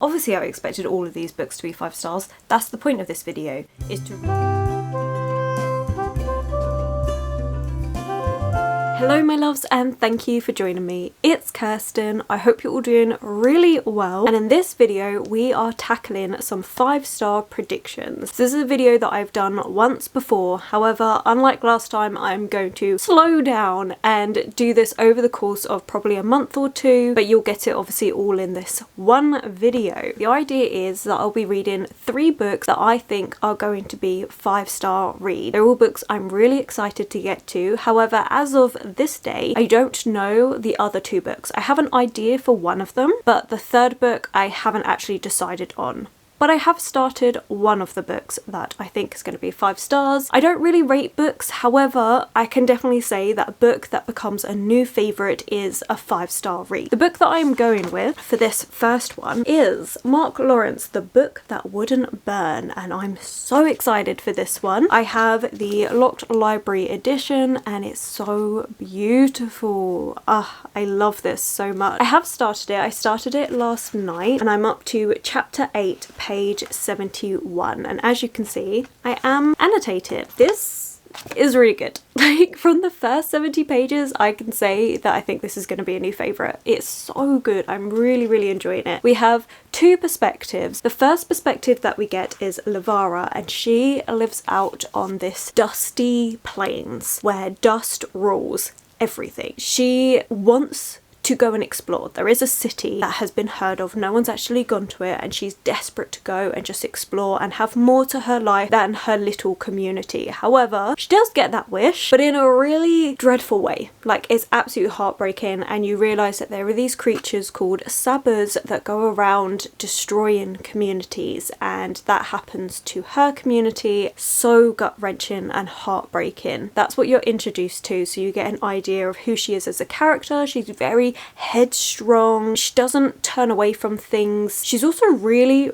Obviously I expected all of these books to be 5 stars. That's the point of this video, is to... Hello my loves, and thank you for joining me. It's Kirsten. I hope you're all doing really well, and in this video we are tackling some 5-star predictions. This is a video that I've done once before, however unlike last time I'm going to slow down and do this over the course of probably a month or two, but you'll get it obviously all in this one video. The idea is that I'll be reading 3 books that I think are going to be 5-star read. They're all books I'm really excited to get to, however as of this day I don't know the other 2 books. I have an idea for one of them, but the 3rd book I haven't actually decided on. But I have started one of the books that I think is going to be 5 stars. I don't really rate books, however I can definitely say that a book that becomes a new favourite is a 5-star read. The book that I'm going with for this first one is Mark Lawrence, The Book That Wouldn't Burn, and I'm so excited for this one. I have the Locked Library edition and it's so beautiful. I love this so much. I have started it. I started it last night and I'm up to chapter 8, page 71, and as you can see I am annotated. This is really good. Like from the first 70 pages I can say that I think this is going to be a new favourite. It's so good. I'm really enjoying it. We have 2 perspectives. The first perspective that we get is Lavara, and she lives out on this dusty plains where dust rules everything. She wants to go and explore. There is a city that has been heard of, no one's actually gone to it, and she's desperate to go and just explore and have more to her life than her little community. However, she does get that wish, but in a really dreadful way. Like, it's absolutely heartbreaking, and you realise that there are these creatures called sabbers that go around destroying communities, and that happens to her community. So gut-wrenching and heartbreaking. That's what you're introduced to, so you get an idea of who she is as a character. She's very headstrong. She doesn't turn away from things. She's also really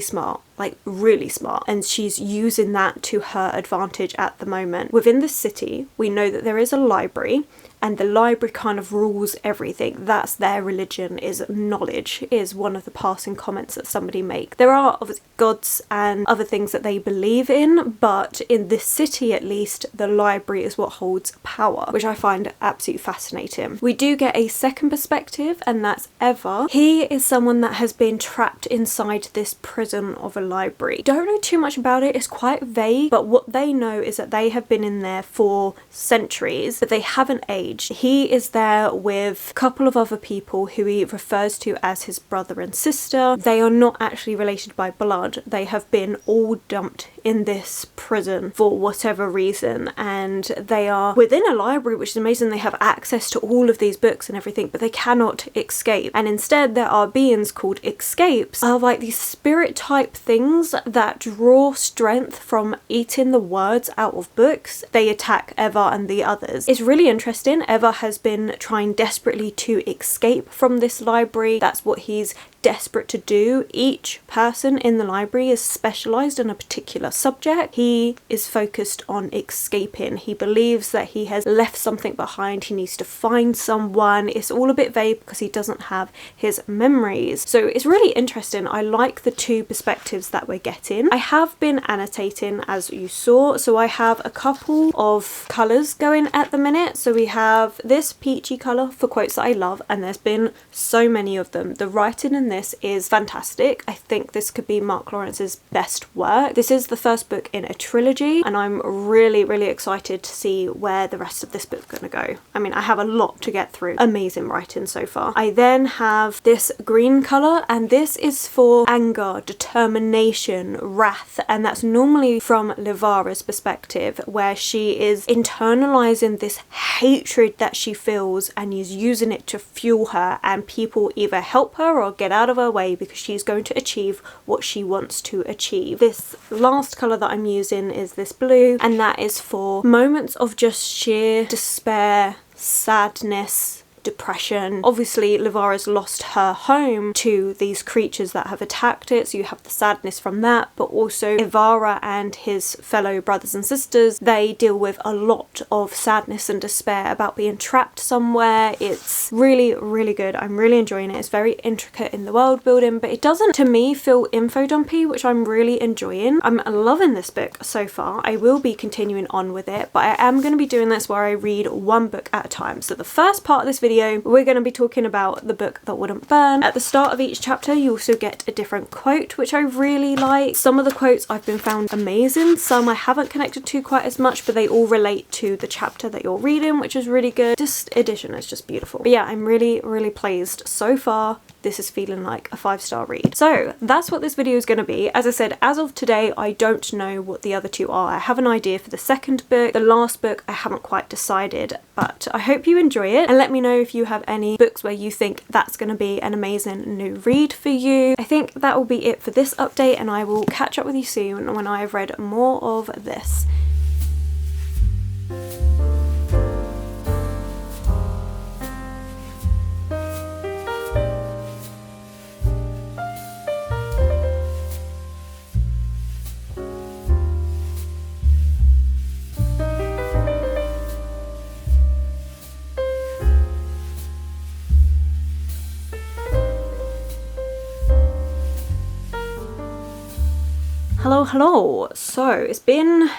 smart, like really smart, and she's using that to her advantage at the moment. Within the city we know that there is a library, and the library kind of rules everything. That's their religion, is knowledge, is one of the passing comments that somebody make. There are obviously gods and other things that they believe in, but in this city at least the library is what holds power, which I find absolutely fascinating. We do get a second perspective, and that's Eva. He is someone that has been trapped inside this prison of a library. Don't know too much about it, it's quite vague, but what they know is that they have been in there for centuries, but they haven't aged. He is there with a couple of other people who he refers to as his brother and sister. They are not actually related by blood. They have been all dumped in this prison for whatever reason, and they are within a library, which is amazing. They have access to all of these books and everything, but they cannot escape. And instead there are beings called escapes, are like these spirit type things that draw strength from eating the words out of books. They attack Eva and the others. It's really interesting. Eva has been trying desperately to escape from this library. That's what he's desperate to do. Each person in the library is specialised in a particular subject. He is focused on escaping. He believes that he has left something behind. He needs to find someone. It's all a bit vague because he doesn't have his memories. So it's really interesting. I like the 2 perspectives that we're getting. I have been annotating, as you saw, so I have a couple of colours going at the minute. So we have this peachy colour for quotes that I love, and there's been so many of them. The writing in this is fantastic. I think this could be Mark Lawrence's best work. This is the first book in a trilogy, and I'm really excited to see where the rest of this book's going to go. I mean, I have a lot to get through. Amazing writing so far. I then have this green colour, and this is for anger, determination, wrath, and that's normally from Lavara's perspective, where she is internalizing this hatred that she feels and is using it to fuel her, and people either help her or get out of her way because she's going to achieve what she wants to achieve. This last colour that I'm using is this blue, and that is for moments of just sheer despair, sadness, depression. Obviously, Lavara's lost her home to these creatures that have attacked it, so you have the sadness from that, but also Ivara and his fellow brothers and sisters, they deal with a lot of sadness and despair about being trapped somewhere. It's really, really good. I'm really enjoying it. It's very intricate in the world building, but it doesn't, to me, feel info dumpy, which I'm really enjoying. I'm loving this book so far. I will be continuing on with it, but I am going to be doing this where I read one book at a time. So the first part of this video, we're going to be talking about the book that wouldn't burn. At the start of each chapter, you also get a different quote, which I really like. Some of the quotes I've been found amazing. Some I haven't connected to quite as much, but they all relate to the chapter that you're reading, which is really good. This edition is just beautiful. But yeah, I'm really, really pleased so far. This is feeling like a 5-star read. So that's what this video is going to be. As I said, as of today, I don't know what the other two are. I have an idea for the second book. The last book, I haven't quite decided, but I hope you enjoy it, and let me know if you have any books where you think that's going to be an amazing new read for you. I think that will be it for this update, and I will catch up with you soon when I have read more of this. Hello. So it's been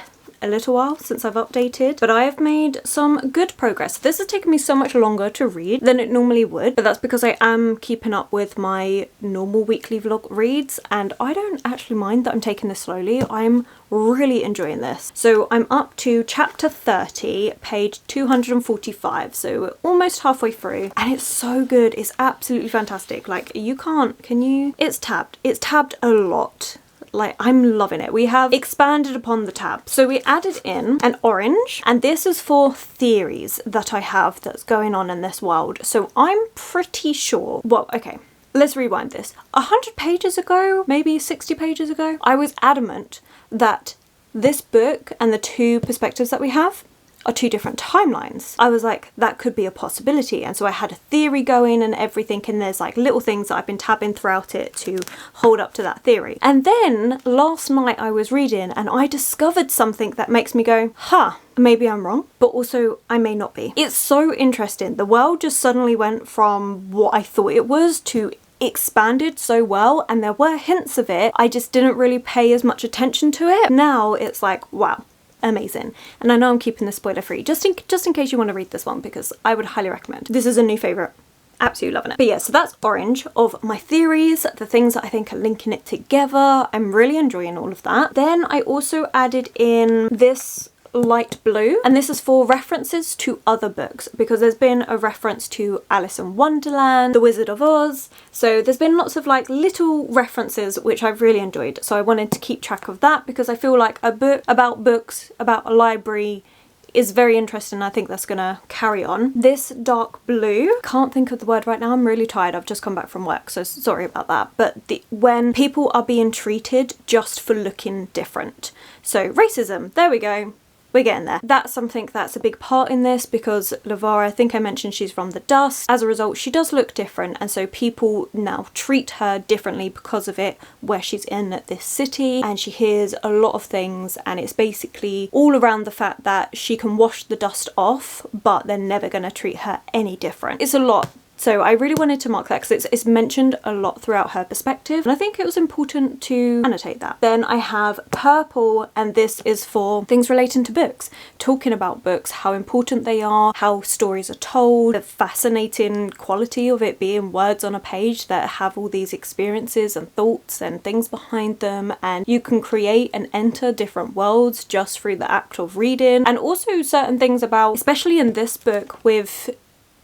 a little while since I've updated, but I have made some good progress. This has taken me so much longer to read than it normally would, but that's because I am keeping up with my normal weekly vlog reads, and I don't actually mind that I'm taking this slowly. I'm really enjoying this. So I'm up to chapter 30, page 245, so we're almost halfway through, and it's so good. It's absolutely fantastic. Like, can you? It's tabbed a lot. Like, I'm loving it. We have expanded upon the tab. So we added in an orange, and this is for theories that I have that's going on in this world. So I'm pretty sure, well, okay, let's rewind this. 100 pages ago, maybe 60 pages ago, I was adamant that this book and the two perspectives that we have are two different timelines. I was like, that could be a possibility, and so I had a theory going and everything, and there's like little things that I've been tabbing throughout it to hold up to that theory. And then last night I was reading and I discovered something that makes me go, maybe I'm wrong, but also I may not be. It's so interesting. The world just suddenly went from what I thought it was to expanded so well, and there were hints of it. I just didn't really pay as much attention to it. Now it's like, wow, amazing. And I know I'm keeping this spoiler free just in case you want to read this one, because I would highly recommend. This is a new favourite. Absolutely loving it. But yeah, so that's orange of my theories, the things that I think are linking it together. I'm really enjoying all of that. Then I also added in this light blue, and this is for references to other books, because there's been a reference to Alice in Wonderland, The Wizard of Oz, so there's been lots of like little references which I've really enjoyed. So I wanted to keep track of that, because I feel like a book about books, about a library, is very interesting. I think that's gonna carry on. This dark blue, can't think of the word right now, I'm really tired, I've just come back from work, so sorry about that, but when people are being treated just for looking different. So racism, there we go. We're getting there. That's something that's a big part in this, because Lavara, I think I mentioned she's from the dust. As a result, she does look different, and so people now treat her differently because of it where she's in this city, and she hears a lot of things, and it's basically all around the fact that she can wash the dust off, but they're never going to treat her any different. It's a lot. So I really wanted to mark that because it's mentioned a lot throughout her perspective, and I think it was important to annotate that. Then I have purple, and this is for things relating to books, talking about books, how important they are, how stories are told, the fascinating quality of it being words on a page that have all these experiences and thoughts and things behind them, and you can create and enter different worlds just through the act of reading. And also certain things about, especially in this book, with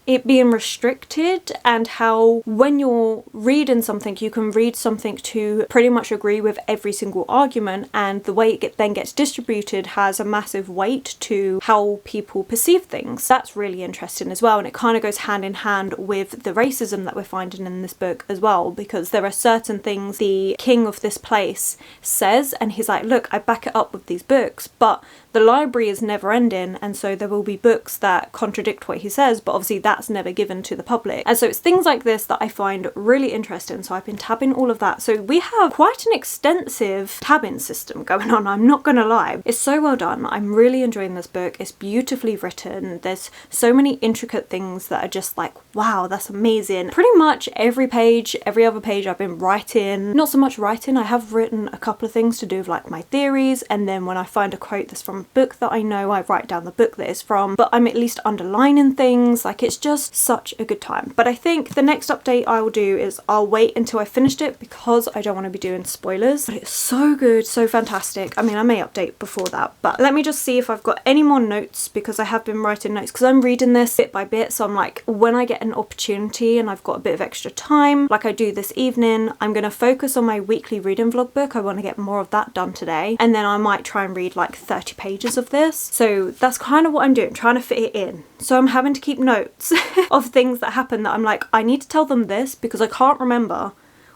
it being restricted, and how when you're reading something, you can read something to pretty much agree with every single argument, and the way it then gets distributed has a massive weight to how people perceive things. That's really interesting as well, and it kind of goes hand in hand with the racism that we're finding in this book as well, because there are certain things the king of this place says, and he's like, look, I back it up with these books, but the library is never ending, and so there will be books that contradict what he says, but obviously that's never given to the public. And so it's things like this that I find really interesting. So I've been tabbing all of that. So we have quite an extensive tabbing system going on, I'm not gonna lie. It's so well done. I'm really enjoying this book. It's beautifully written. There's so many intricate things that are just like, wow, that's amazing. Pretty much every page, every other page I've been writing. Not so much writing, I have written a couple of things to do with like my theories, and then when I find a quote that's from a book that I know, I write down the book that it's from, but I'm at least underlining things. Like, it's just such a good time. But I think the next update I will do is I'll wait until I finished it because I don't want to be doing spoilers. But it's so good, so fantastic. I mean, I may update before that, but let me just see if I've got any more notes, because I have been writing notes because I'm reading this bit by bit. So I'm like, when I get an opportunity and I've got a bit of extra time, like I do this evening, I'm going to focus on my weekly reading vlog book. I want to get more of that done today, and then I might try and read like 30 pages of this. So that's kind of what I'm doing, trying to fit it in. So I'm having to keep notes of things that happen that I'm like, I need to tell them this because I can't remember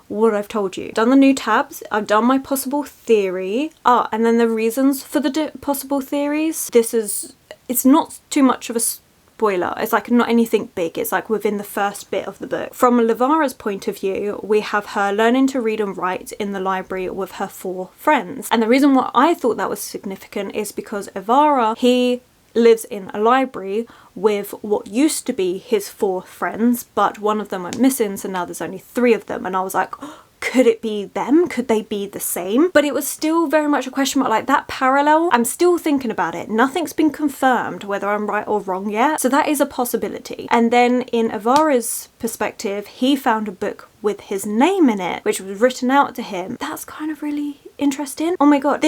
what I've told you. Done the new tabs, I've done my possible theory. And then the reasons for the possible theories. It's not too much of a spoiler. It's like not anything big. It's like within the first bit of the book. From Lavara's point of view, we have her learning to read and write in the library with her 4 friends. And the reason why I thought that was significant is because Ivara, he lives in a library with what used to be his 4 friends, but one of them went missing, so now there's only 3 of them. And I was like, could it be them? Could they be the same? But it was still very much a question mark, like that parallel. I'm still thinking about it. Nothing's been confirmed whether I'm right or wrong yet. So that is a possibility. And then in Ivara's perspective, he found a book with his name in it, which was written out to him. That's kind of really interesting. Oh my god,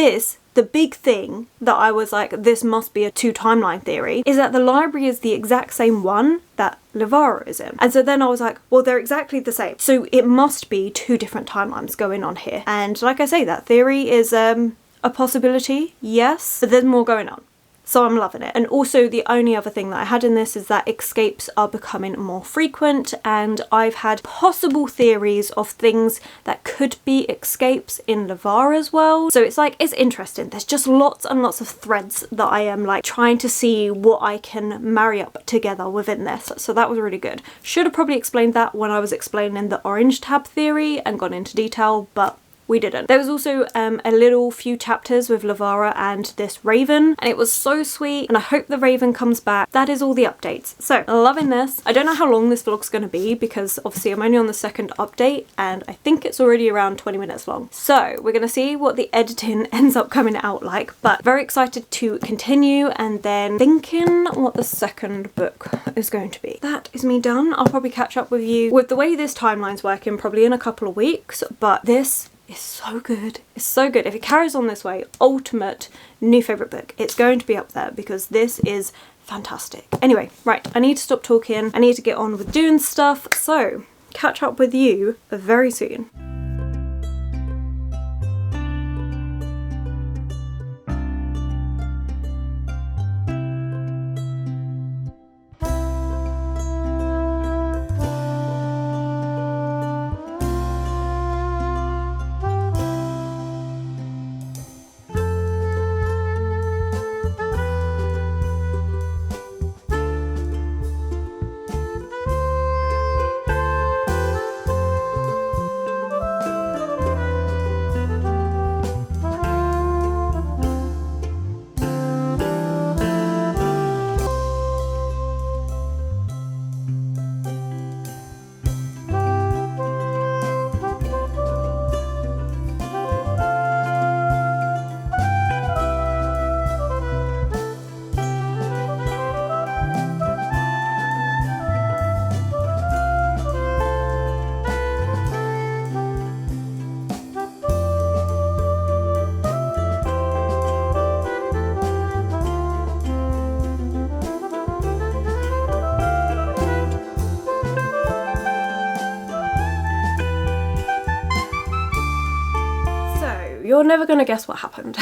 the big thing that I was like, this must be a 2 timeline theory, is that the library is the exact same one that Lavara is in. And so then I was like, well, they're exactly the same. So it must be 2 different timelines going on here. And like I say, that theory is a possibility, yes, but there's more going on. So I'm loving it. And also the only other thing that I had in this is that escapes are becoming more frequent, and I've had possible theories of things that could be escapes in Lavara's world. So it's like, it's interesting. There's just lots and lots of threads that I am like trying to see what I can marry up together within this. So that was really good. Should have probably explained that when I was explaining the orange tab theory and gone into detail, but we didn't. There was also a little few chapters with Lavara and this raven, and it was so sweet, and I hope the raven comes back. That is all the updates. So, loving this. I don't know how long this vlog's going to be because obviously I'm only on the 2nd update and I think it's already around 20 minutes long. So we're going to see what the editing ends up coming out like, but very excited to continue, and then thinking what the 2nd book is going to be. That is me done. I'll probably catch up with you with the way this timeline's working probably in a couple of weeks, but this is so good. It's so good. If it carries on this way, ultimate new favourite book. It's going to be up there because this is fantastic. Anyway, right, I need to stop talking. I need to get on with doing stuff. So, catch up with you very soon. You're never gonna guess what happened.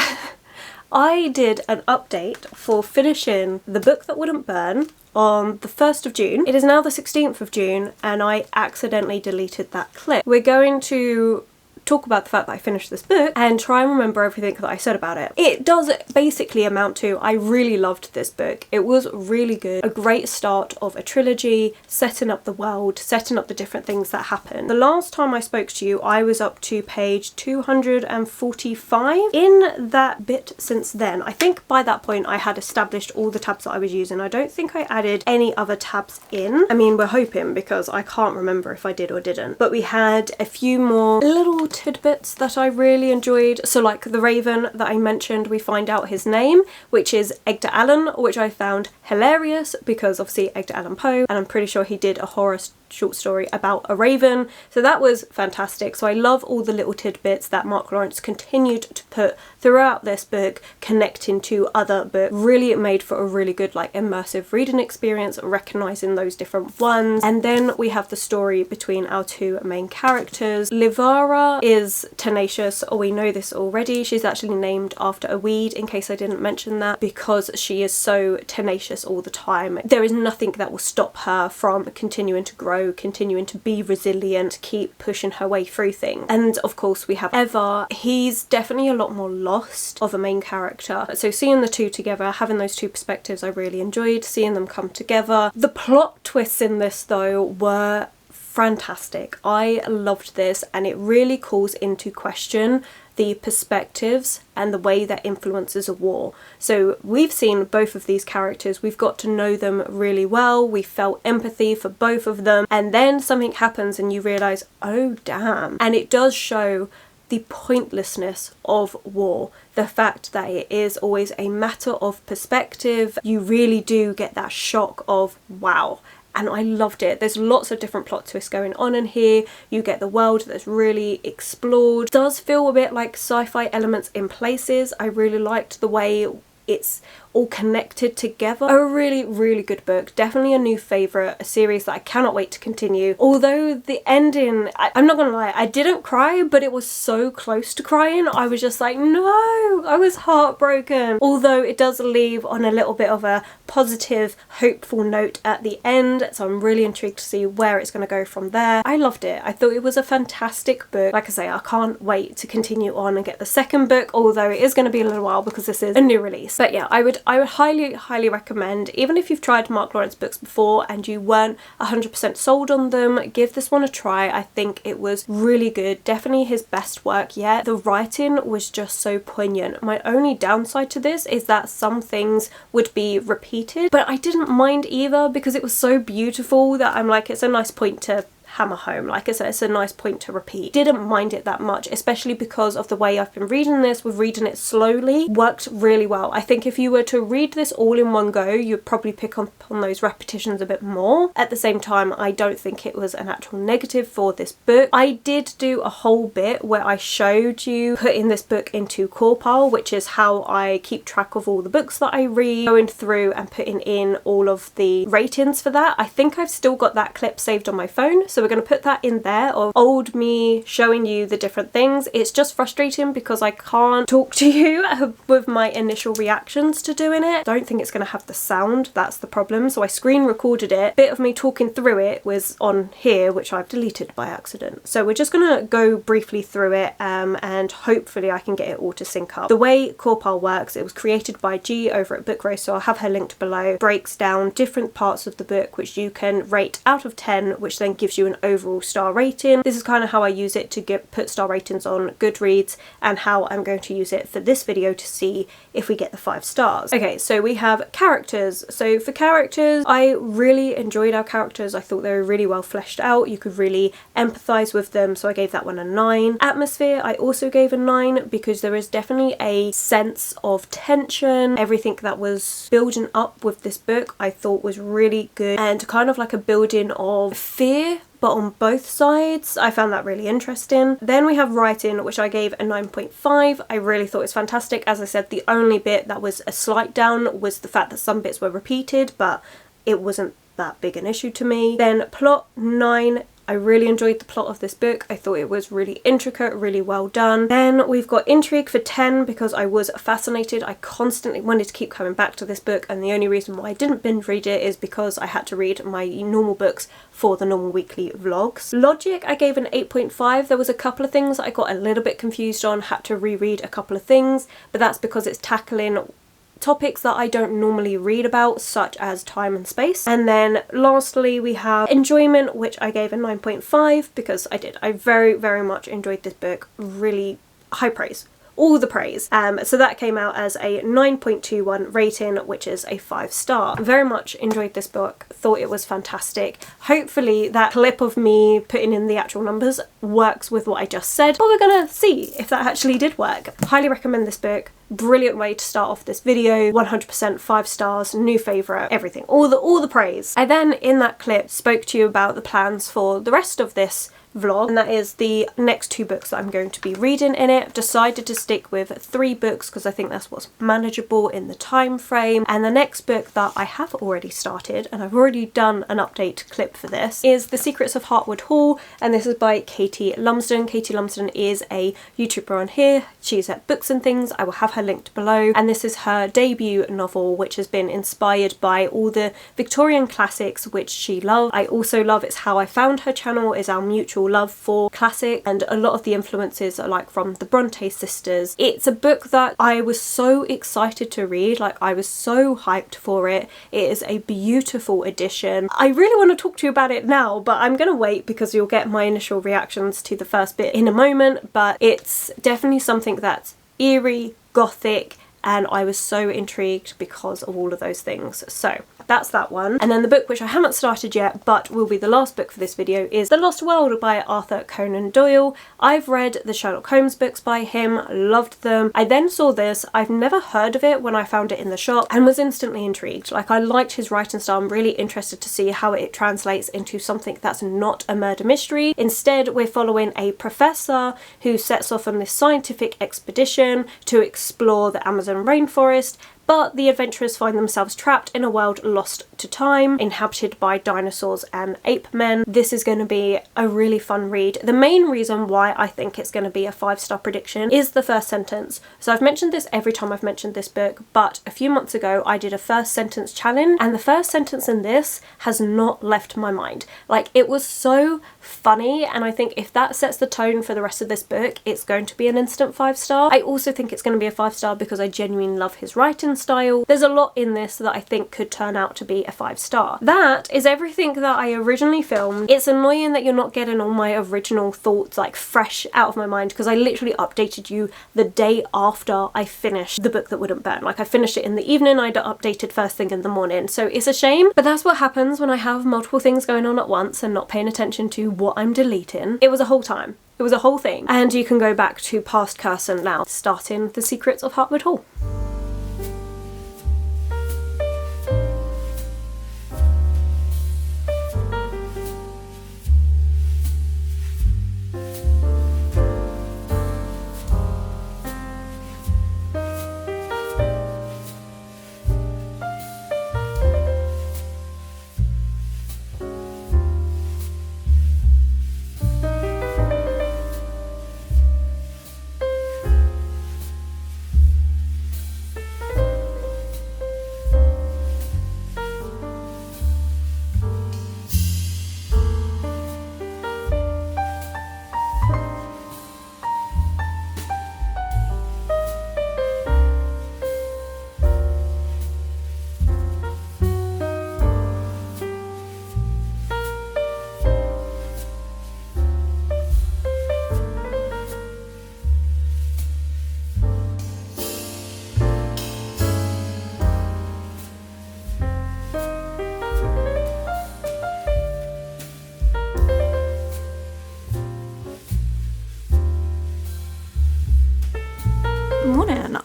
I did an update for finishing The Book That Wouldn't Burn on the 1st of June. It is now the 16th of June and I accidentally deleted that clip. We're going to talk about the fact that I finished this book and try and remember everything that I said about it. It does basically amount to, I really loved this book. It was really good. A great start of a trilogy, setting up the world, setting up the different things that happen. The last time I spoke to you, I was up to page 245. In that bit since then, I think by that point I had established all the tabs that I was using. I don't think I added any other tabs in. I mean, we're hoping, because I can't remember if I did or didn't. But we had a few more little tidbits that I really enjoyed. So like the raven that I mentioned, we find out his name, which is Edgar Allan, which I found hilarious because obviously Edgar Allan Poe, and I'm pretty sure he did a horror short story about a raven, so that was fantastic. So I love all the little tidbits that Mark Lawrence continued to put throughout this book, connecting to other books. Really, it made for a really good like immersive reading experience, recognizing those different ones. And then we have the story between our two main characters. Livara is tenacious, or we know this already. She's actually named after a weed, in case I didn't mention that, because she is so tenacious all the time. There is nothing that will stop her from continuing to grow, continuing to be resilient, keep pushing her way through things. And of course we have Eva. He's definitely a lot more lost of a main character. So seeing the two together, having those two perspectives, I really enjoyed seeing them come together. The plot twists in this though were fantastic. I loved this, and it really calls into question the perspectives and the way that influences a war. So we've seen both of these characters, we've got to know them really well, we felt empathy for both of them, and then something happens and you realise, oh damn. And it does show the pointlessness of war, the fact that it is always a matter of perspective. You really do get that shock of wow. And I loved it. There's lots of different plot twists going on in here. You get the world that's really explored. It does feel a bit like sci-fi elements in places. I really liked the way it's all connected together. A really, really good book. Definitely a new favourite, a series that I cannot wait to continue. Although the ending, I'm not gonna lie, I didn't cry, but it was so close to crying. I was just like, no, I was heartbroken. Although it does leave on a little bit of a positive, hopeful note at the end, so I'm really intrigued to see where it's gonna go from there. I loved it. I thought it was a fantastic book. Like I say, I can't wait to continue on and get the second book, although it is gonna be a little while because this is a new release. But yeah, I would highly recommend, even if you've tried Mark Lawrence books before and you weren't 100% sold on them, give this one a try. I think it was really good. Definitely his best work yet. The writing was just so poignant. My only downside to this is that some things would be repeated, but I didn't mind either because it was so beautiful that I'm like, it's a nice point to hammer home. Like I said, it's a nice point to repeat. Didn't mind it that much, especially because of the way I've been reading this, with reading it slowly, worked really well. I think if you were to read this all in one go, you'd probably pick up on those repetitions a bit more. At the same time, I don't think it was an actual negative for this book. I did do a whole bit where I showed you putting this book into Corpal, which is how I keep track of all the books that I read, going through and putting in all of the ratings for that. I think I've still got that clip saved on my phone, so we're going to put that in there of old me showing you the different things. It's just frustrating because I can't talk to you with my initial reactions to doing it. Don't think it's going to have the sound, that's the problem. So I screen recorded it. Bit of me talking through it was on here, which I've deleted by accident. So we're just going to go briefly through it and hopefully I can get it all to sync up. The way Corpal works, it was created by G over at Book Roast, so I'll have her linked below. Breaks down different parts of the book which you can rate out of 10, which then gives you an overall star rating. This is kind of how I use it to put star ratings on Goodreads, and how I'm going to use it for this video to see if we get the 5 stars. Okay, so we have characters. So for characters, I really enjoyed our characters. I thought they were really well fleshed out. You could really empathize with them, so I gave that one a 9. Atmosphere, I also gave a 9 because there is definitely a sense of tension. Everything that was building up with this book I thought was really good, and kind of like a building of fear, but on both sides. I found that really interesting. Then we have writing, which I gave a 9.5. I really thought it was fantastic. As I said, the only bit that was a slight down was the fact that some bits were repeated, but it wasn't that big an issue to me. Then plot, 9. I really enjoyed the plot of this book. I thought it was really intricate, really well done. Then we've got Intrigue for 10 because I was fascinated. I constantly wanted to keep coming back to this book, and the only reason why I didn't binge read it is because I had to read my normal books for the normal weekly vlogs. Logic I gave an 8.5. There was a couple of things I got a little bit confused on, had to reread a couple of things, but that's because it's tackling topics that I don't normally read about, such as time and space. And then lastly we have Enjoyment, which I gave a 9.5 because I very much enjoyed this book. Really high praise. All the praise. So that came out as a 9.21 rating, which is a 5-star. Very much enjoyed this book, thought it was fantastic. Hopefully that clip of me putting in the actual numbers works with what I just said, but we're gonna see if that actually did work. Highly recommend this book. Brilliant way to start off this video. 100% 5 stars, new favourite, everything, all the praise. I then in that clip spoke to you about the plans for the rest of this vlog, and that is the next 2 books that I'm going to be reading in it. Decided to stick with 3 books because I think that's what's manageable in the time frame. And the next book that I have already started, and I've already done an update clip for this, is The Secrets of Heartwood Hall, and this is by Katie Lumsden. Katie Lumsden is a YouTuber on here. She's at Books and Things. I will have her linked below, and this is her debut novel, which has been inspired by all the Victorian classics which she loves. I also love, it's how I found her channel, is our mutual love for classic, and a lot of the influences are like from the Bronte sisters. It's a book that I was so excited to read, like I was so hyped for it. It is a beautiful edition. I really want to talk to you about it now, but I'm gonna wait because you'll get my initial reactions to the first bit in a moment. But it's definitely something that's eerie, gothic, and I was so intrigued because of all of those things. So that's that one. And then the book which I haven't started yet but will be the last book for this video is The Lost World by Arthur Conan Doyle. I've read the Sherlock Holmes books by him, loved them. I then saw this, I've never heard of it when I found it in the shop, and was instantly intrigued. Like, I liked his writing style. I'm really interested to see how it translates into something that's not a murder mystery. Instead, we're following a professor who sets off on this scientific expedition to explore the Amazon rainforest, but the adventurers find themselves trapped in a world lost to time, inhabited by dinosaurs and ape men. This is going to be a really fun read. The main reason why I think it's going to be a 5-star prediction is the first sentence. So I've mentioned this every time I've mentioned this book, but a few months ago I did a first sentence challenge, and the first sentence in this has not left my mind. Like, it was so funny, and I think if that sets the tone for the rest of this book, it's going to be an instant 5-star. I also think it's going to be a 5-star because I genuinely love his writing style. There's a lot in this that I think could turn out to be a 5-star. That is everything that I originally filmed. It's annoying that you're not getting all my original thoughts like fresh out of my mind, because I literally updated you the day after I finished The Book That Wouldn't Burn. Like, I finished it in the evening, I'd updated first thing in the morning. So it's a shame, but that's what happens when I have multiple things going on at once and not paying attention to what I'm deleting. It was a whole time. It was a whole thing. And you can go back to past Kirsten now, starting The Secrets of Heartwood Hall.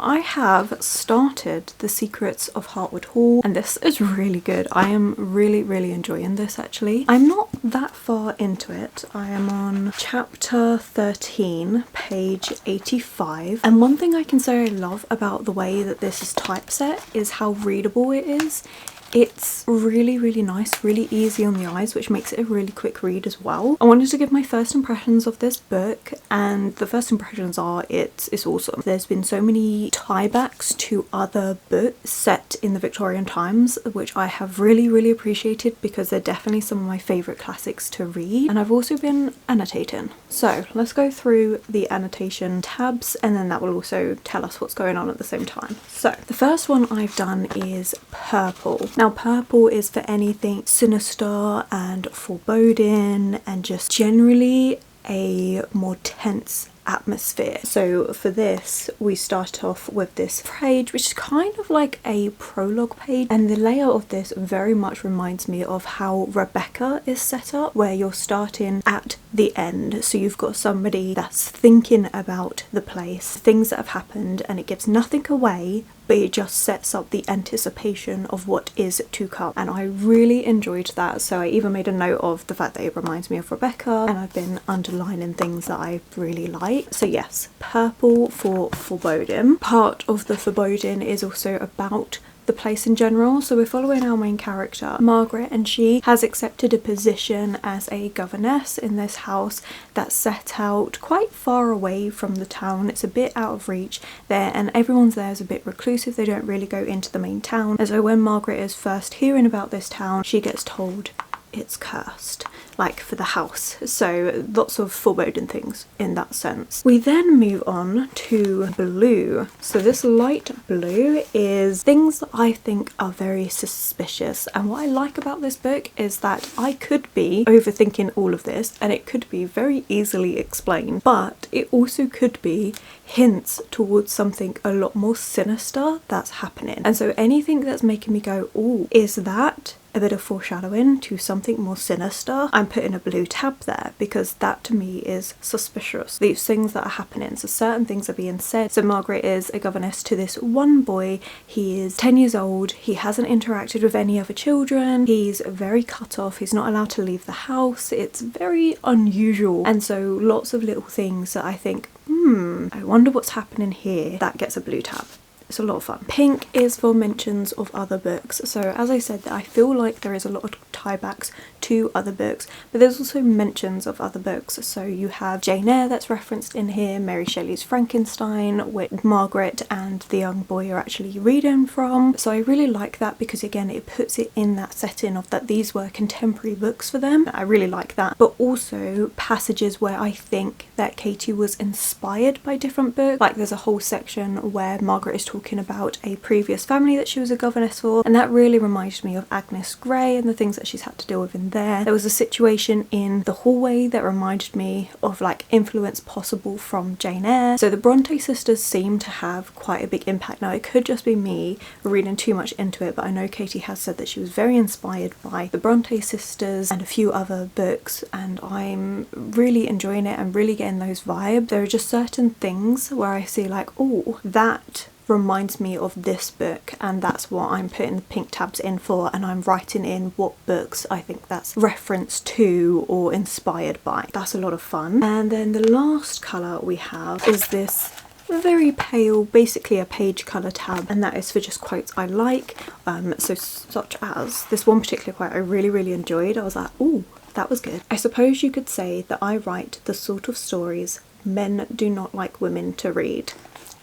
I have started The Secrets of Heartwood Hall, and this is really good. I am really enjoying this actually. I'm not that far into it. I am on chapter 13, page 85, and one thing I can say I love about the way that this is typeset is how readable it is. It's really, really nice, really easy on the eyes, which makes it a really quick read as well. I wanted to give my first impressions of this book, and the first impressions are it's awesome. There's been so many tiebacks to other books set in the Victorian times, which I have really, really appreciated because they're definitely some of my favourite classics to read, and I've also been annotating. So let's go through the annotation tabs, and then that will also tell us what's going on at the same time. So the first one I've done is purple. Now purple is for anything sinister and foreboding and just generally a more tense atmosphere. So for this we start off with this page, which is kind of like a prologue page, and the layout of this very much reminds me of how Rebecca is set up, where you're starting at the end. So you've got somebody that's thinking about the place, things that have happened, and it gives nothing away, but it just sets up the anticipation of what is to come, and I really enjoyed that. So I even made a note of the fact that it reminds me of Rebecca, and I've been underlining things that I really like. So yes, purple for foreboding. Part of the foreboding is also about the place in general. So we're following our main character Margaret, and she has accepted a position as a governess in this house that's set out quite far away from the town. It's a bit out of reach there, and everyone's there is a bit reclusive. They don't really go into the main town, and so when Margaret is first hearing about this town, she gets told it's cursed, like for the house. So lots of foreboding things in that sense. We then move on to blue. So this light blue is things that I think are very suspicious, and what I like about this book is that I could be overthinking all of this and it could be very easily explained, but it also could be hints towards something a lot more sinister that's happening. And so anything that's making me go, oh, is that a bit of foreshadowing to something more sinister, I'm putting a blue tab there, because that to me is suspicious. These things that are happening, so certain things are being said. So Margaret is a governess to this one boy. He is 10 years old, he hasn't interacted with any other children, he's very cut off, he's not allowed to leave the house. It's very unusual, and so lots of little things that I think, I wonder what's happening here. That gets a blue tab. It's a lot of fun. Pink is for mentions of other books. So as I said, I feel like there is a lot of tiebacks to other books, but there's also mentions of other books. So you have Jane Eyre that's referenced in here, Mary Shelley's Frankenstein, which Margaret and the young boy are actually reading from. So I really like that because again it puts it in that setting of that these were contemporary books for them. I really like that, but also passages where I think that Katie was inspired by different books. Like there's a whole section where Margaret is talking about a previous family that she was a governess for, and that really reminded me of Agnes Grey and the things that she's had to deal with in there. There was a situation in the hallway that reminded me of like influence possible from Jane Eyre. So the Bronte sisters seem to have quite a big impact. Now it could just be me reading too much into it, but I know Katie has said that she was very inspired by the Bronte sisters and a few other books, and I'm really enjoying it and really getting those vibes. There are just certain things where I see like, oh, that reminds me of this book, and that's what I'm putting the pink tabs in for, and I'm writing in what books I think that's referenced to or inspired by. That's a lot of fun. And then the last colour we have is this very pale, basically a page colour tab, and that is for just quotes I like. So such as this one particular quote I really enjoyed. I was like, oh, that was good. I suppose you could say that I write the sort of stories men do not like women to read.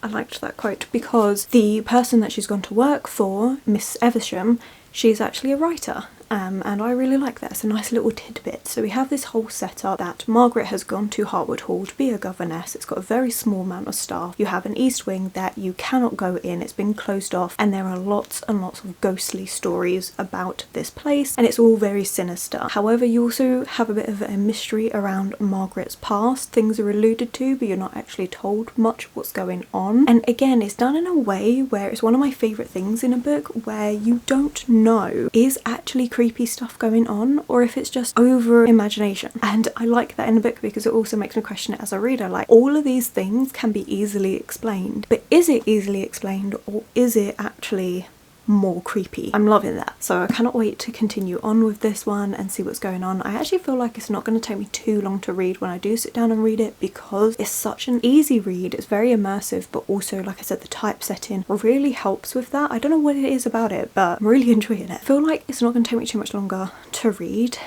I liked that quote because the person that she's gone to work for, Miss Evesham, she's actually a writer. And I really like that. It's a nice little tidbit. So we have this whole setup that Margaret has gone to Heartwood Hall to be a governess. It's got a very small amount of staff. You have an east wing that you cannot go in. It's been closed off, and there are lots and lots of ghostly stories about this place, and it's all very sinister. However, you also have a bit of a mystery around Margaret's past. Things are alluded to, but you're not actually told much what's going on. And again, it's done in a way where it's one of my favourite things in a book, where you don't know is actually creepy stuff going on or if it's just over imagination. And I like that in a book because it also makes me question it as a reader. Like, all of these things can be easily explained, but is it easily explained, or is it actually more creepy. I'm loving that. So I cannot wait to continue on with this one and see what's going on. I actually feel like it's not going to take me too long to read when I do sit down and read it, because it's such an easy read. It's very immersive, but also, like I said, the typesetting really helps with that. I don't know what it is about it, but I'm really enjoying it. I feel like it's not going to take me too much longer to read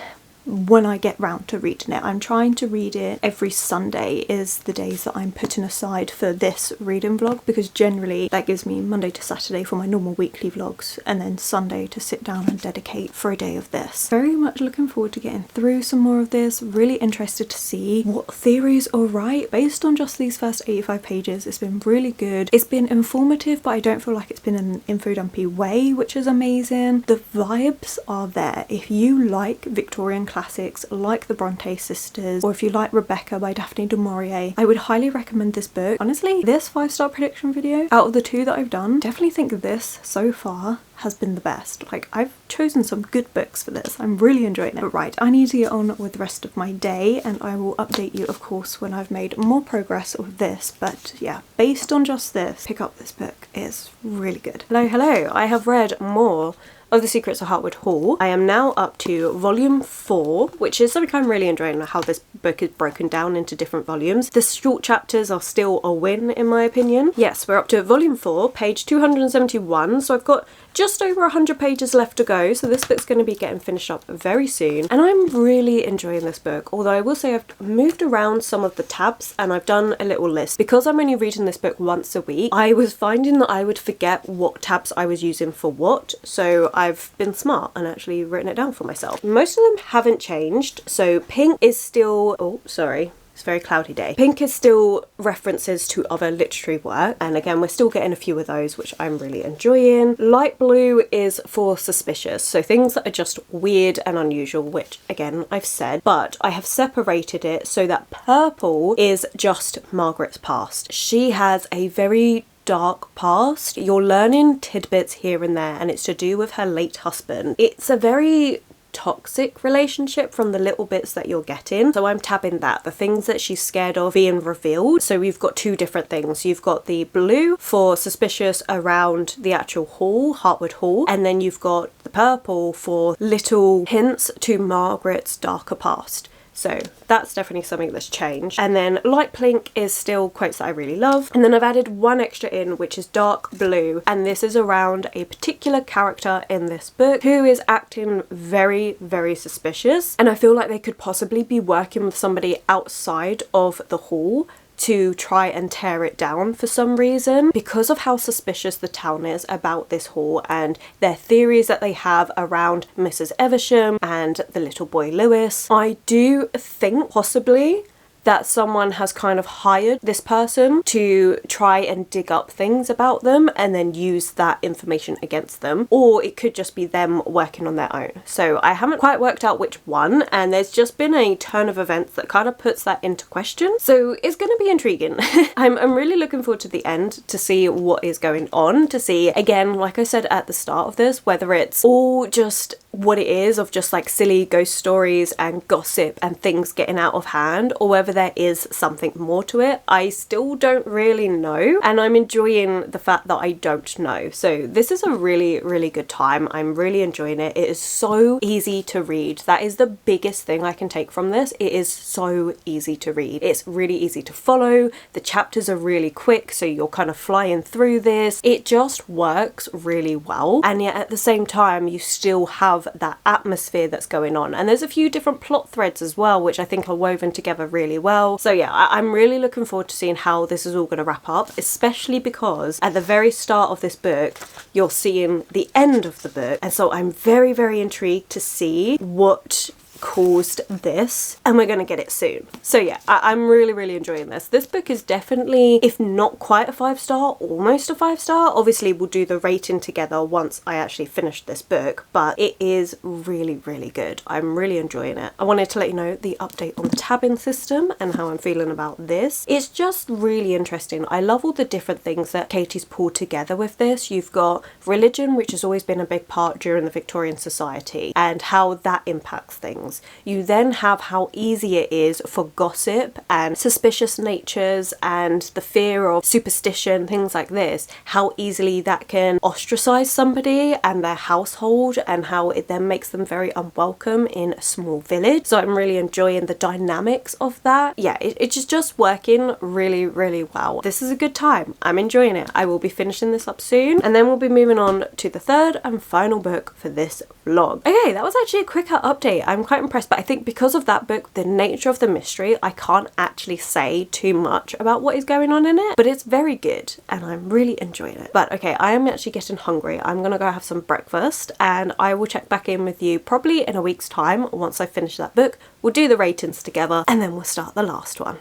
when I get round to reading it. I'm trying to read it every Sunday is the days that I'm putting aside for this reading vlog, because generally that gives me Monday to Saturday for my normal weekly vlogs and then Sunday to sit down and dedicate for a day of this. Very much looking forward to getting through some more of this. Really interested to see what theories are right based on just these first 85 pages. It's been really good. It's been informative, but I don't feel like it's been in an info dumpy way, which is amazing. The vibes are there. If you like Victorian classics like the Bronte sisters, or if you like Rebecca by Daphne du Maurier, I would highly recommend this book. Honestly, this 5-star prediction video, out of the 2 that I've done, definitely think this so far has been the best. Like, I've chosen some good books for this. I'm really enjoying it. But right, I need to get on with the rest of my day, and I will update you of course when I've made more progress with this. But yeah, based on just this, pick up this book. It's really good. Hello, I have read more of The Secrets of Heartwood Hall. I am now up to volume 4, which is something I'm really enjoying, how this book is broken down into different volumes. The short chapters are still a win in my opinion. Yes, we're up to volume 4, page 271, so I've got just over 100 pages left to go, so this book's going to be getting finished up very soon, and I'm really enjoying this book. Although I will say I've moved around some of the tabs and I've done a little list. Because I'm only reading this book once a week, I was finding that I would forget what tabs I was using for what, so I've been smart and actually written it down for myself. Most of them haven't changed, so pink is still, oh sorry, it's a very cloudy day. Pink is still references to other literary work, and again we're still getting a few of those, which I'm really enjoying. Light blue is for suspicious, so things that are just weird and unusual, which again I've said, but I have separated it so that purple is just Margaret's past. She has a very dark past. You're learning tidbits here and there, and it's to do with her late husband. It's a very toxic relationship from the little bits that you're getting, so I'm tabbing that, the things that she's scared of being revealed. So we've got 2 different things. You've got the blue for suspicious around the actual hall, Heartwood Hall, and then you've got the purple for little hints to Margaret's darker past. So that's definitely something that's changed. And then light pink is still quotes that I really love. And then I've added 1 extra in, which is dark blue. And this is around a particular character in this book who is acting very, very suspicious. And I feel like they could possibly be working with somebody outside of the hall to try and tear it down for some reason, because of how suspicious the town is about this hall and their theories that they have around Mrs. Evesham and the little boy Lewis. I do think possibly that someone has kind of hired this person to try and dig up things about them and then use that information against them, or it could just be them working on their own. So I haven't quite worked out which one, and there's just been a turn of events that kind of puts that into question, so it's going to be intriguing. I'm really looking forward to the end to see what is going on, to see again, like I said at the start of this, whether it's all just what it is of just like silly ghost stories and gossip and things getting out of hand, or whether there is something more to it. I still don't really know, and I'm enjoying the fact that I don't know. So this is a really, really good time. I'm really enjoying it. It is so easy to read. That is the biggest thing I can take from this. It is so easy to read. It's really easy to follow. The chapters are really quick, so you're kind of flying through this. It just works really well, and yet at the same time you still have that atmosphere that's going on, and there's a few different plot threads as well, which I think are woven together really well. So yeah, I'm really looking forward to seeing how this is all going to wrap up, especially because at the very start of this book you're seeing the end of the book, and so I'm very, very intrigued to see what caused this, and we're gonna get it soon. So yeah, I'm really, really enjoying this. This book is definitely, if not quite a 5-star, almost a 5-star. Obviously we'll do the rating together once I actually finish this book, but it is really, really good. I'm really enjoying it. I wanted to let you know the update on the tabbing system and how I'm feeling about this. It's just really interesting. I love all the different things that Katie's pulled together with this. You've got religion, which has always been a big part during the Victorian society, and how that impacts things. things. You then have how easy it is for gossip and suspicious natures and the fear of superstition, things like this, how easily that can ostracize somebody and their household, and how it then makes them very unwelcome in a small village. So I'm really enjoying the dynamics of that. Yeah, it's just working really, really well. This is a good time. I'm enjoying it. I will be finishing this up soon, and then we'll be moving on to the third and final book for this vlog. Okay, that was actually a quicker update. I'm quite impressed, but I think because of that book, the nature of the mystery, I can't actually say too much about what is going on in it, but it's very good and I'm really enjoying it. But okay, I am actually getting hungry. I'm gonna go have some breakfast, and I will check back in with you probably in a week's time once I finish that book. We'll do the ratings together, and then we'll start the last one.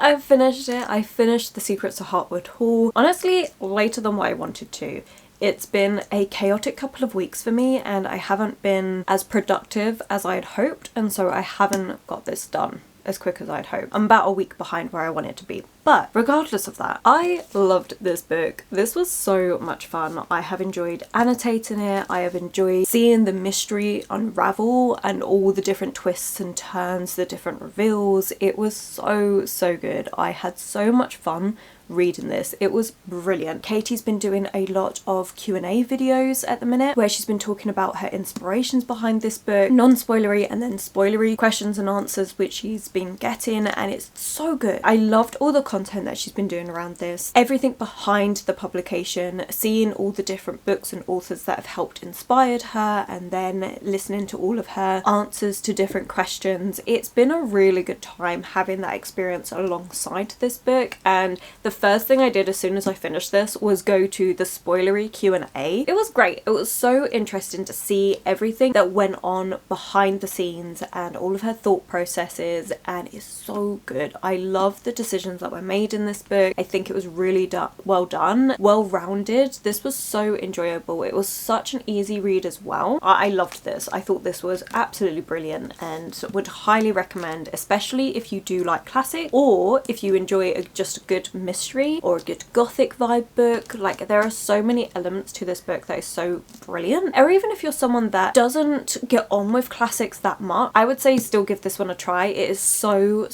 I've finished it. I finished The Secrets of Heartwood Hall. Honestly, later than what I wanted to. It's been a chaotic couple of weeks for me, and I haven't been as productive as I'd hoped, and so I haven't got this done as quick as I'd hoped. I'm about a week behind where I want it to be. But regardless of that, I loved this book. This was so much fun. I have enjoyed annotating it. I have enjoyed seeing the mystery unravel and all the different twists and turns, the different reveals. It was so good. I had so much fun reading this. It was brilliant. Katie's been doing a lot of Q&A videos at the minute where she's been talking about her inspirations behind this book, non-spoilery and then spoilery questions and answers which she's been getting, and it's so good. I loved all the content that she's been doing around this, everything behind the publication, seeing all the different books and authors that have helped inspired her, and then listening to all of her answers to different questions. It's been a really good time having that experience alongside this book, and the first thing I did as soon as I finished this was go to the spoilery Q&A. It was great. It was so interesting to see everything that went on behind the scenes and all of her thought processes, and it's so good. I love the decisions that were made in this book. I think it was really well done, well-rounded. This was so enjoyable. It was such an easy read as well. I loved this. I thought this was absolutely brilliant and would highly recommend, especially if you do like classic, or if you enjoy just a good mystery or a good gothic vibe book. Like, there are so many elements to this book that is so brilliant. Or even if you're someone that doesn't get on with classics that much, I would say still give this one a try. It is so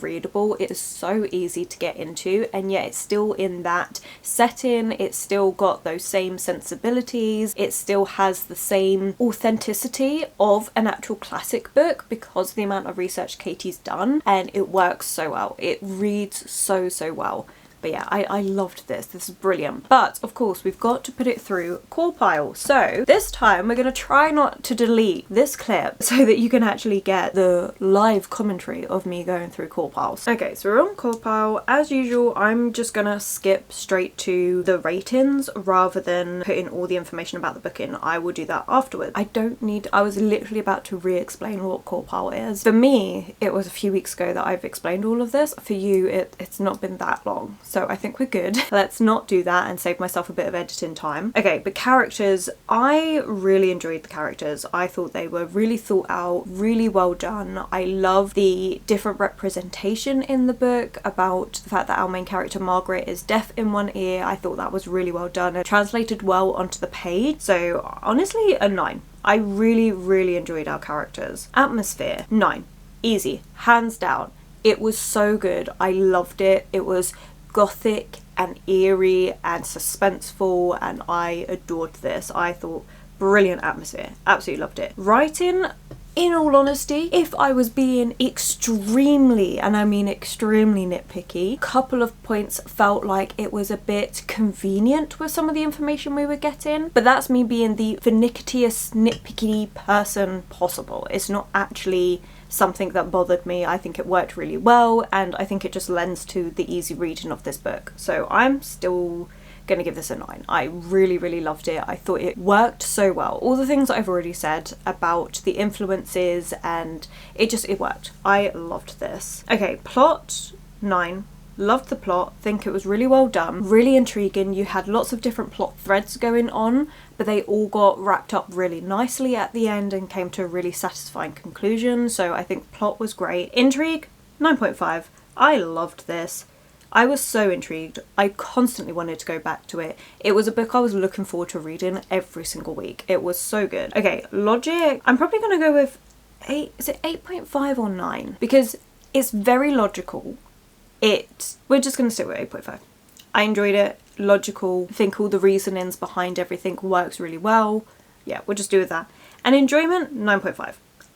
readable. It is so easy to get into, and yet it's still in that setting. It's still got those same sensibilities. It still has the same authenticity of an actual classic book because of the amount of research Katie's done, and it works so well. It reads so well. But yeah, I loved this. This is brilliant. But of course, we've got to put it through Core Pile. So this time we're going to try not to delete this clip so that you can actually get the live commentary of me going through Core Piles. Okay, so we're on Core Pile. As usual, I'm just going to skip straight to the ratings rather than putting all the information about the book in. I will do that afterwards. I was literally about to re-explain what Core Pile is. For me, it was a few weeks ago that I've explained all of this. For you, it's not been that long. So I think we're good. Let's not do that and save myself a bit of editing time. Okay, but characters, I really enjoyed the characters. I thought they were really thought out, really well done. I love the different representation in the book about the fact that our main character Margaret is deaf in one ear. I thought that was really well done and translated well onto the page. So honestly, a 9. I really enjoyed our characters. Atmosphere, 9. Easy, hands down. It was so good. I loved it. It was gothic and eerie and suspenseful, and I adored this. I thought brilliant atmosphere. Absolutely loved it. Writing, in all honesty, if I was being extremely, and I mean extremely nitpicky, a couple of points felt like it was a bit convenient with some of the information we were getting, but that's me being the finickiest nitpicky person possible. It's not actually something that bothered me. I think it worked really well, and I think it just lends to the easy reading of this book. So I'm still gonna give this a 9. I really loved it. I thought it worked so well. All the things that I've already said about the influences, and it worked. I loved this. Okay, plot 9. Loved the plot, think it was really well done, really intriguing. You had lots of different plot threads going on, but they all got wrapped up really nicely at the end and came to a really satisfying conclusion. So I think plot was great. Intrigue, 9.5. I loved this. I was so intrigued. I constantly wanted to go back to it. It was a book I was looking forward to reading every single week. It was so good. Okay, logic, I'm probably gonna go with 8, is it 8.5 or 9? Because it's very logical. We're just going to stick with 8.5. I enjoyed it, logical, I think all the reasonings behind everything works really well. Yeah, we'll just do with that. And enjoyment, 9.5.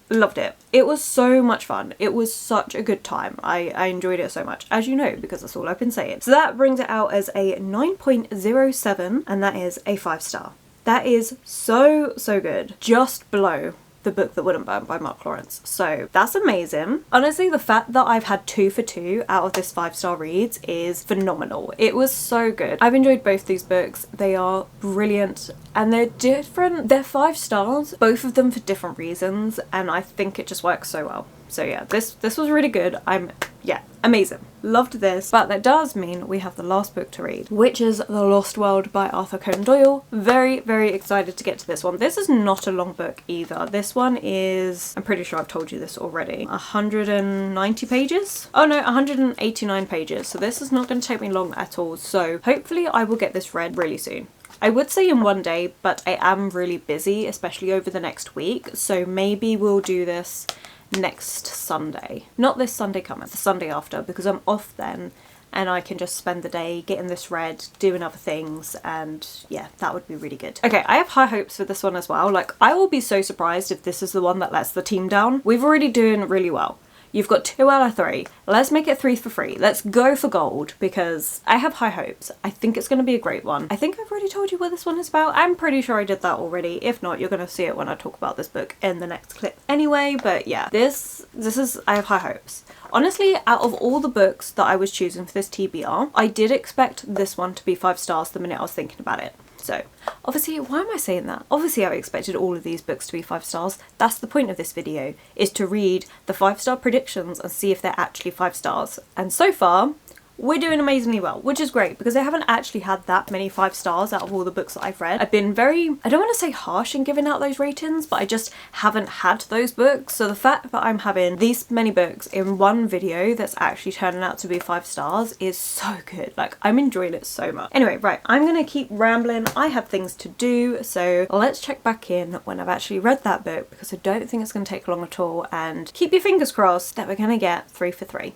Loved it. It was so much fun. It was such a good time. I enjoyed it so much, as you know, because that's all I've been saying. So that brings it out as a 9.07, and that is a 5-star. That is so good. Just below The Book That Wouldn't Burn by Mark Lawrence. So that's amazing. Honestly, the fact that I've had 2 for 2 out of this 5-star reads is phenomenal. It was so good. I've enjoyed both these books. They are brilliant and they're different. They're 5 stars, both of them for different reasons, and I think it just works so well. So yeah, this was really good. Yeah, amazing. Loved this. But that does mean we have the last book to read, which is The Lost World by Arthur Conan Doyle. Very excited to get to this one. This is not a long book either. This one is, I'm pretty sure I've told you this already, 190 pages? Oh no, 189 pages. So this is not going to take me long at all. So hopefully I will get this read really soon. I would say in one day, but I am really busy, especially over the next week. So maybe we'll do this next Sunday. Not this Sunday coming, the Sunday after, because I'm off then and I can just spend the day getting this read, doing other things, and yeah, that would be really good. Okay, I have high hopes for this one as well. Like, I will be so surprised if this is the one that lets the team down. We've already doing really well. You've got 2 out of 3. Let's make it 3 for 3. Let's go for gold, because I have high hopes. I think it's going to be a great one. I think I've already told you what this one is about. I'm pretty sure I did that already. If not, you're going to see it when I talk about this book in the next clip anyway. But yeah, this is, I have high hopes. Honestly, out of all the books that I was choosing for this TBR, I did expect this one to be 5 stars the minute I was thinking about it. So obviously, why am I saying that? Obviously I expected all of these books to be 5 stars. That's the point of this video, is to read the 5-star predictions and see if they're actually 5 stars. And so far, we're doing amazingly well, which is great because I haven't actually had that many 5 stars out of all the books that I've read. I've been very, I don't want to say harsh in giving out those ratings, but I just haven't had those books. So the fact that I'm having these many books in one video that's actually turning out to be 5 stars is so good. Like, I'm enjoying it so much. Anyway, right, I'm gonna keep rambling. I have things to do, so let's check back in when I've actually read that book, because I don't think it's gonna take long at all, and keep your fingers crossed that we're gonna get 3 for 3.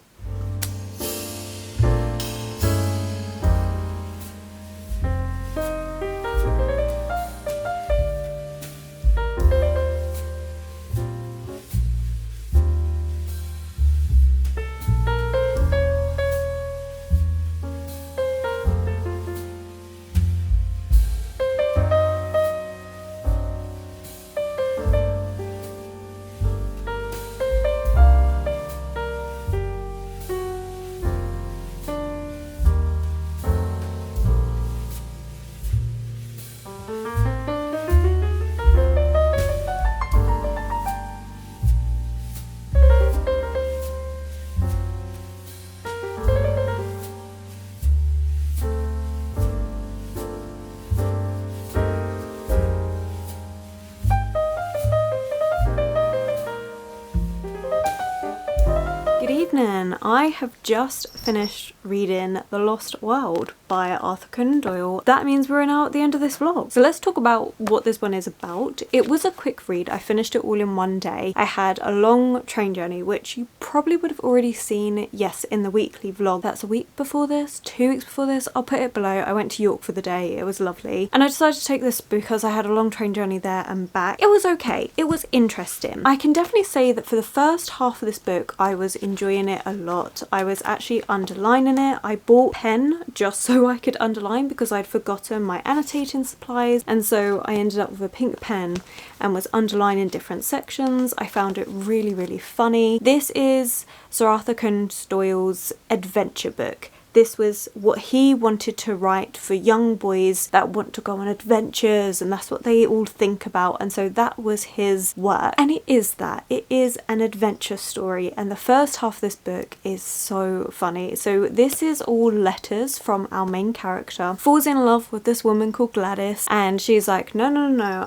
I have just finished reading The Lost World by Arthur Conan Doyle. That means we're now at the end of this vlog. So let's talk about what this one is about. It was a quick read. I finished it all in one day. I had a long train journey, which you probably would have already seen, yes, in the weekly vlog. That's a week before this, 2 weeks before this. I'll put it below. I went to York for the day. It was lovely. And I decided to take this because I had a long train journey there and back. It was okay. It was interesting. I can definitely say that for the first half of this book, I was enjoying it a lot. I was actually underlining it. I bought a pen just so I could underline because I'd forgotten my annotating supplies, and so I ended up with a pink pen and was underlining different sections. I found it really funny. This is Sir Arthur Conan Doyle's adventure book. this was what he wanted to write for young boys that want to go on adventures, and that's what they all think about, and so that was his work. And it is that. It is an adventure story, and the first half of this book is so funny. So this is all letters from our main character. Falls in love with this woman called Gladys, and she's like, no,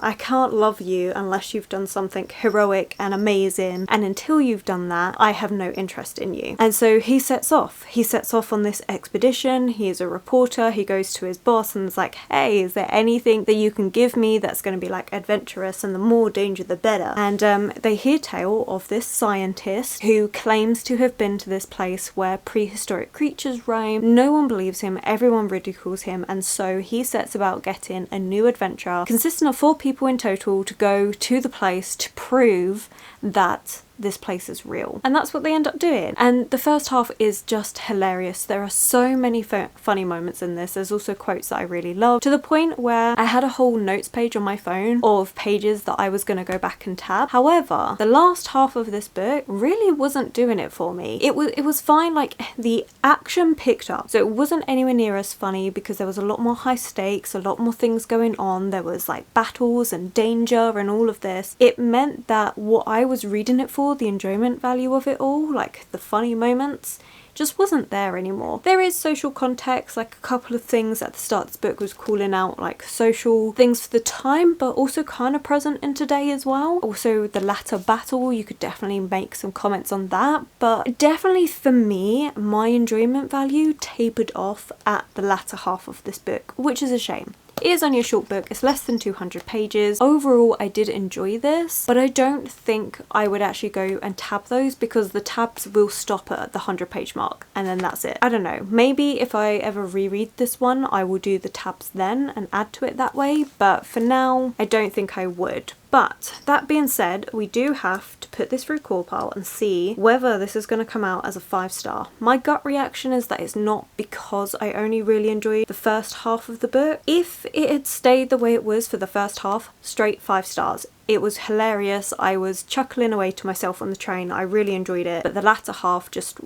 I can't love you unless you've done something heroic and amazing, and until you've done that, I have no interest in you. And so he sets off on this expedition. He is a reporter. He goes to his boss and is like, hey, is there anything that you can give me that's going to be like adventurous, and the more danger the better? And they hear tale of this scientist who claims to have been to this place where prehistoric creatures roam. No one believes him, everyone ridicules him, and so he sets about getting a new adventure consisting of 4 people in total to go to the place to prove that this place is real. And that's what they end up doing. And the first half is just hilarious. There are so many funny moments in this. There's also quotes that I really love, to the point where I had a whole notes page on my phone of pages that I was going to go back and tab. However, the last half of this book really wasn't doing it for me. It was fine, like the action picked up, so it wasn't anywhere near as funny because there was a lot more high stakes, a lot more things going on. There was like battles and danger and all of this. It meant that what I was reading it for, the enjoyment value of it all, like the funny moments, just wasn't there anymore. There is social context, like a couple of things at the start of this book was calling out like social things for the time, but also kind of present in today as well. Also the latter battle, you could definitely make some comments on that, but definitely for me, my enjoyment value tapered off at the latter half of this book, which is a shame. It is only a short book, it's less than 200 pages. Overall, I did enjoy this, but I don't think I would actually go and tab those because the tabs will stop at the 100-page mark and then that's it. I don't know, maybe if I ever reread this one, I will do the tabs then and add to it that way, but for now, I don't think I would. But that being said, we do have to put this through core pile and see whether this is going to come out as a 5-star. My gut reaction is that it's not, because I only really enjoyed the first half of the book. If it had stayed the way it was for the first half, straight 5 stars. It was hilarious. I was chuckling away to myself on the train. I really enjoyed it. But the latter half just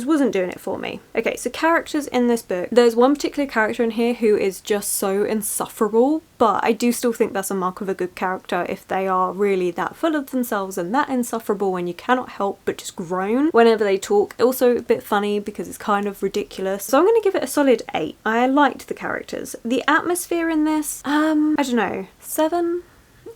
wasn't doing it for me. Okay, so characters in this book. There's one particular character in here who is just so insufferable, but I do still think that's a mark of a good character if they are really that full of themselves and that insufferable and you cannot help but just groan whenever they talk. Also a bit funny because it's kind of ridiculous. So I'm going to give it a solid 8. I liked the characters. The atmosphere in this, I don't know, 7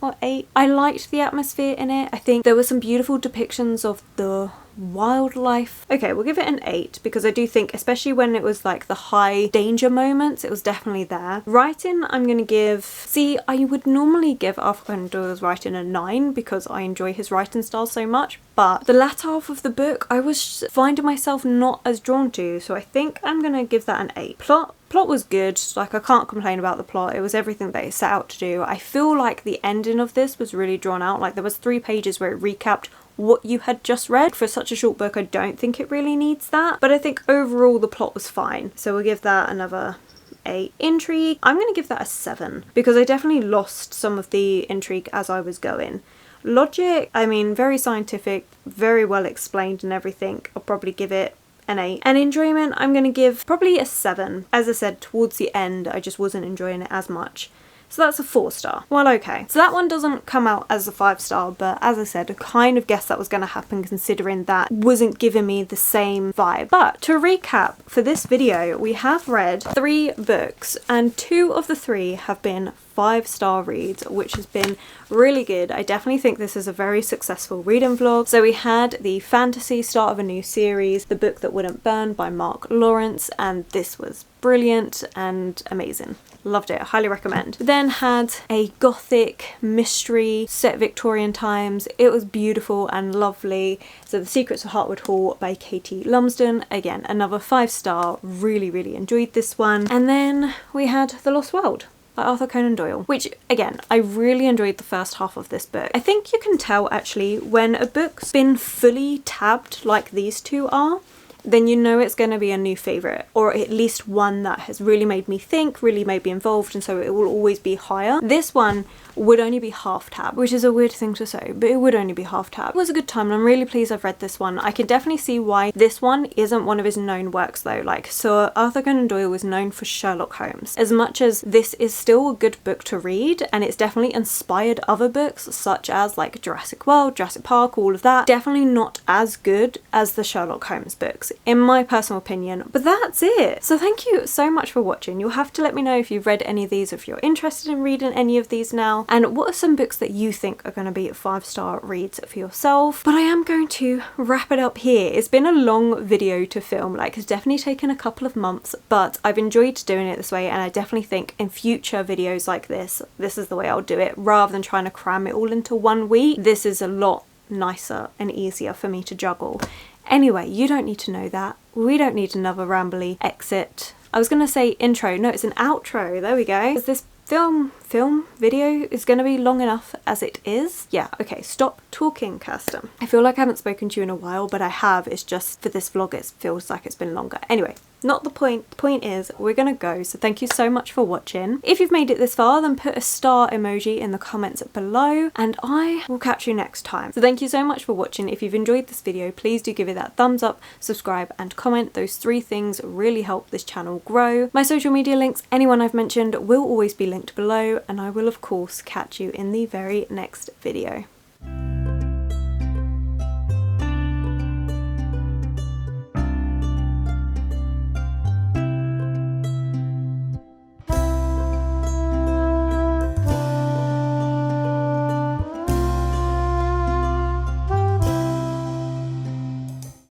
or 8. I liked the atmosphere in it. I think there were some beautiful depictions of the wildlife. Okay, we'll give it an 8 because I do think, especially when it was like the high danger moments, it was definitely there. Writing, I'm gonna give, see, I would normally give Arthur Conan Doyle's writing a 9 because I enjoy his writing style so much, but the latter half of the book I was finding myself not as drawn to, so I think I'm gonna give that an 8. Plot was good, like I can't complain about the plot, it was everything that it set out to do. I feel like the ending of this was really drawn out, like there was 3 pages where it recapped what you had just read. For such a short book, I don't think it really needs that, but I think overall the plot was fine, so we'll give that another 8. Intrigue, I'm going to give that a 7 because I definitely lost some of the intrigue as I was going. Logic, I mean, very scientific, very well explained and everything. I'll probably give it an 8. And enjoyment, I'm going to give probably a 7. As I said, towards the end, I just wasn't enjoying it as much. So that's a 4-star. Well, okay. So that one doesn't come out as a 5-star, but as I said, I kind of guessed that was going to happen considering that wasn't giving me the same vibe. But to recap, for this video, we have read 3 books and 2 of the 3 have been 5-star reads, which has been really good. I definitely think this is a very successful reading vlog. So we had the fantasy start of a new series, The Book That Wouldn't Burn by Mark Lawrence, and this was brilliant and amazing. Loved it, highly recommend. Then had a gothic mystery set Victorian times. It was beautiful and lovely. So The Secrets of Heartwood Hall by Katie Lumsden. Again, another 5-star, really enjoyed this one. And then we had The Lost World by Arthur Conan Doyle, which again, I really enjoyed the first half of this book. I think you can tell actually when a book's been fully tabbed like these 2 are, then you know it's going to be a new favourite, or at least one that has really made me think, really made me involved, and so it will always be higher. This one would only be half tab, which is a weird thing to say, but it would only be half tab. It was a good time and I'm really pleased I've read this one. I can definitely see why this one isn't one of his known works though. Like, so Arthur Conan Doyle was known for Sherlock Holmes. As much as this is still a good book to read, and it's definitely inspired other books such as like Jurassic World, Jurassic Park, all of that, definitely not as good as the Sherlock Holmes books in my personal opinion. But that's it. So thank you so much for watching. You'll have to let me know if you've read any of these, if you're interested in reading any of these now, and what are some books that you think are going to be 5-star reads for yourself. But I am going to wrap it up here. It's been a long video to film, like it's definitely taken a couple of months, but I've enjoyed doing it this way, and I definitely think in future videos like this is the way I'll do it, rather than trying to cram it all into 1 week. This is a lot nicer and easier for me to juggle. Anyway, you don't need to know that. We don't need another rambly exit. I was gonna say intro, no, it's an outro, there we go. Is this film video is gonna be long enough as it is? Yeah, okay, stop talking, Kirsten. I feel like I haven't spoken to you in a while, but I have. It's just for this vlog it feels like it's been longer. Anyway, not the point. The point is we're gonna go, so thank you so much for watching. If you've made it this far, then put a star emoji in the comments below, and I will catch you next time. So thank you so much for watching. If you've enjoyed this video, please do give it that thumbs up, subscribe and comment. Those 3 things really help this channel grow. My social media links, anyone I've mentioned, will always be linked below, and I will of course catch you in the very next video.